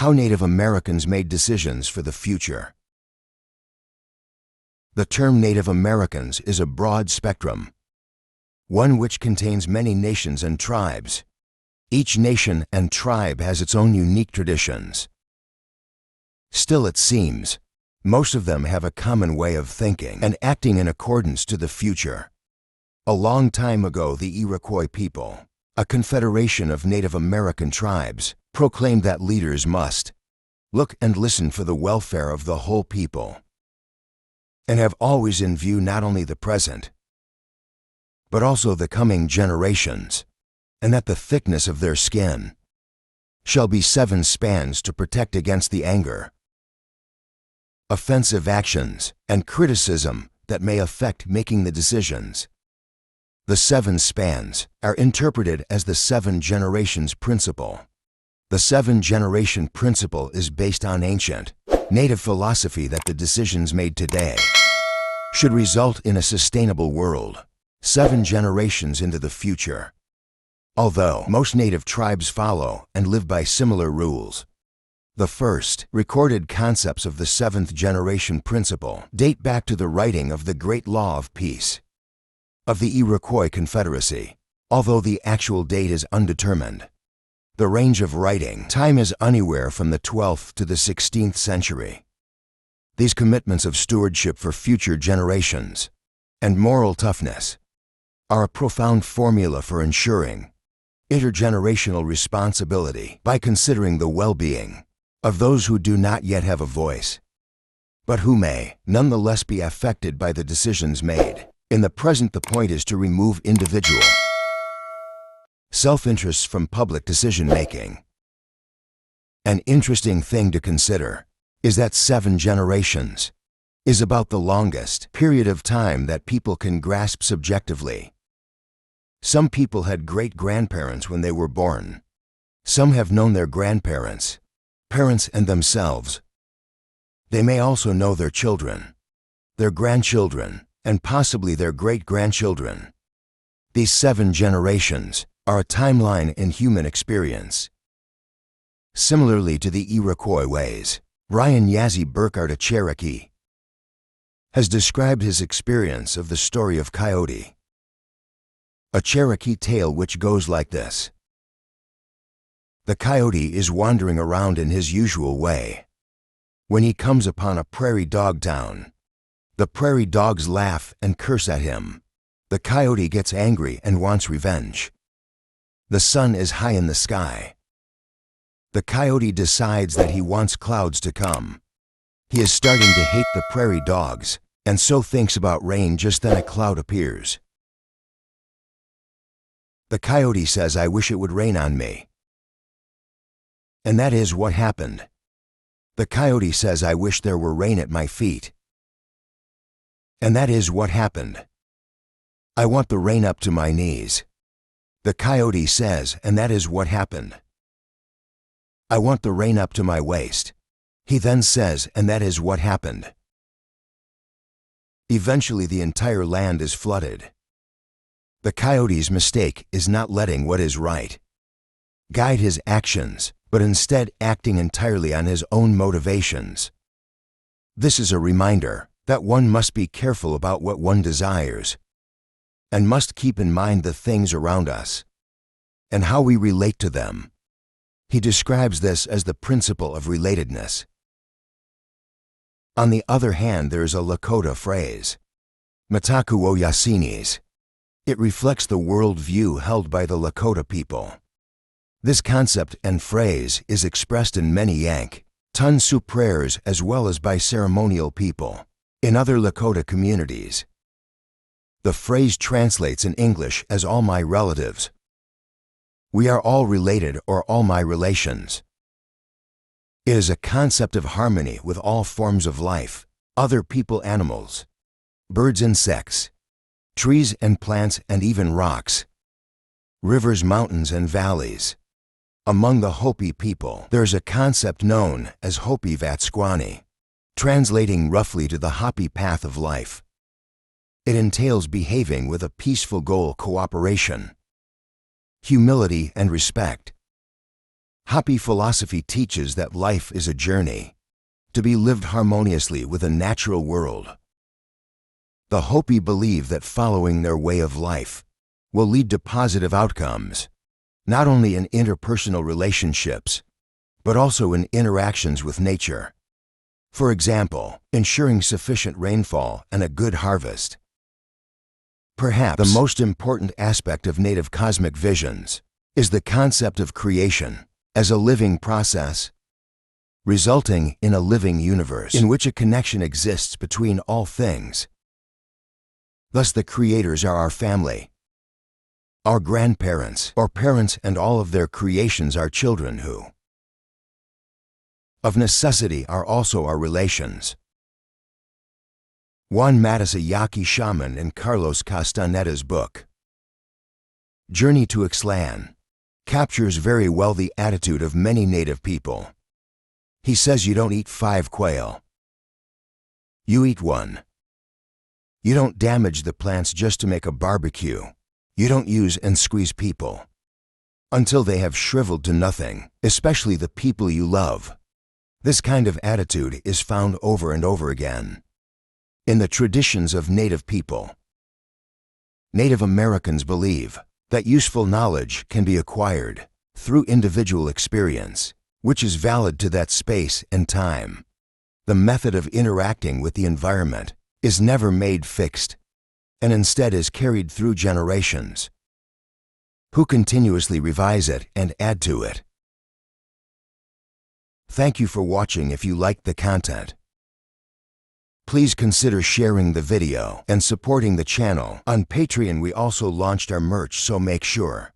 How Native Americans made decisions for the future. The term Native Americans is a broad spectrum, one which contains many nations and tribes. Each nation and tribe has its own unique traditions. Still, it seems, most of them have a common way of thinking and acting in accordance to the future. A long time ago, the Iroquois people, a confederation of Native American tribes, proclaimed that leaders must look and listen for the welfare of the whole people, and have always in view not only the present, but also the coming generations, and that the thickness of their skin shall be 7 spans to protect against the anger, offensive actions, and criticism that may affect making the decisions. The 7 spans are interpreted as the 7 generations principle. The 7-generation principle is based on ancient Native philosophy that the decisions made today should result in a sustainable world 7 generations into the future. Although most Native tribes follow and live by similar rules, the first recorded concepts of the 7th generation principle date back to the writing of the Great Law of Peace of the Iroquois Confederacy, although the actual date is undetermined. The range of writing time is anywhere from the 12th to the 16th century. These commitments of stewardship for future generations and moral toughness are a profound formula for ensuring intergenerational responsibility by considering the well-being of those who do not yet have a voice, but who may nonetheless be affected by the decisions made. In the present, the point is to remove individual self-interests from public decision-making. An interesting thing to consider is that 7 generations is about the longest period of time that people can grasp subjectively. Some people had great-grandparents when they were born. Some have known their grandparents, parents, and themselves. They may also know their children, their grandchildren, and possibly their great-grandchildren. These 7 generations are a timeline in human experience. Similarly to the Iroquois ways, Ryan Yazzie Burkhardt, a Cherokee, has described his experience of the story of Coyote, a Cherokee tale which goes like this. The coyote is wandering around in his usual way. When he comes upon a prairie dog town, the prairie dogs laugh and curse at him. The coyote gets angry and wants revenge. The sun is high in the sky. The coyote decides that he wants clouds to come. He is starting to hate the prairie dogs, and so thinks about rain. Just then a cloud appears. The coyote says, "I wish it would rain on me." And that is what happened. The coyote says, "I wish there were rain at my feet." And that is what happened. "I want the rain up to my knees." The coyote says, and that is what happened. "I want the rain up to my waist." He then says, and that is what happened. Eventually the entire land is flooded. The coyote's mistake is not letting what is right guide his actions, but instead acting entirely on his own motivations. This is a reminder that one must be careful about what one desires, and must keep in mind the things around us and how we relate to them. He describes this as the principle of relatedness. On the other hand, there is a Lakota phrase, Mataku o Yasinis. It reflects the world view held by the Lakota people. This concept and phrase is expressed in many Yank Tunsu prayers as well as by ceremonial people in other Lakota communities. The phrase translates in English as all my relatives. We are all related, or all my relations. It is a concept of harmony with all forms of life, other people, animals, birds, insects, trees and plants, and even rocks, rivers, mountains, and valleys. Among the Hopi people, there is a concept known as Hopi Vatsquani, translating roughly to the Hopi path of life. It entails behaving with a peaceful goal, cooperation, humility, and respect. Hopi philosophy teaches that life is a journey, to be lived harmoniously with a natural world. The Hopi believe that following their way of life will lead to positive outcomes, not only in interpersonal relationships, but also in interactions with nature. For example, ensuring sufficient rainfall and a good harvest. Perhaps the most important aspect of Native cosmic visions is the concept of creation as a living process, resulting in a living universe in which a connection exists between all things. Thus, the creators are our family, our grandparents or parents, and all of their creations are children who, of necessity, are also our relations. Juan Matus, a Yaqui shaman, in Carlos Castaneda's book, Journey to Ixtlan, captures very well the attitude of many Native people. He says you don't eat 5 quail. You eat 1. You don't damage the plants just to make a barbecue. You don't use and squeeze people until they have shriveled to nothing, especially the people you love. This kind of attitude is found over and over again in the traditions of Native people. Native Americans believe that useful knowledge can be acquired through individual experience, which is valid to that space and time. The method of interacting with the environment is never made fixed, and instead is carried through generations, who continuously revise it and add to it. Thank you for watching. If you liked the content, please consider sharing the video and supporting the channel. On Patreon we also launched our merch, so make sure